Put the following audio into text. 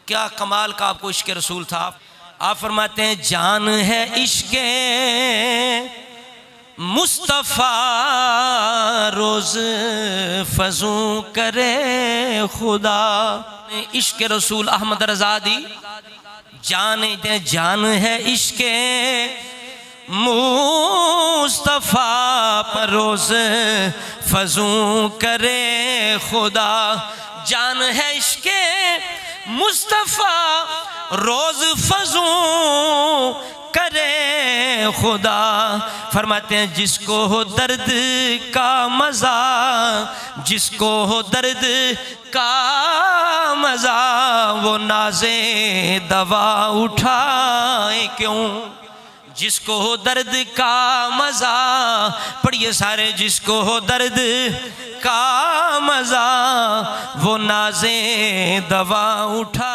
क्या कमाल का आपको इश्क रसूल था। आप फरमाते हैं जान है इश्क मुस्तफ़ा रोज़ फजू करे खुदा। इश्क रसूल अहमद रज़ा दी जान है इश्क मुस्तफ़ा पर रोज़ फजू करे खुदा। जान है इश्क मुस्तफ़ा रोज़ फजू करे खुदा। फरमाते हैं जिसको हो दर्द का मज़ा, जिसको हो दर्द का मज़ा, वो नाज़े दवा उठाए क्यों। जिसको हो दर्द का मज़ा, पढ़िए सारे, जिसको हो दर्द का मज़ा, वो नाज़े दवा उठा।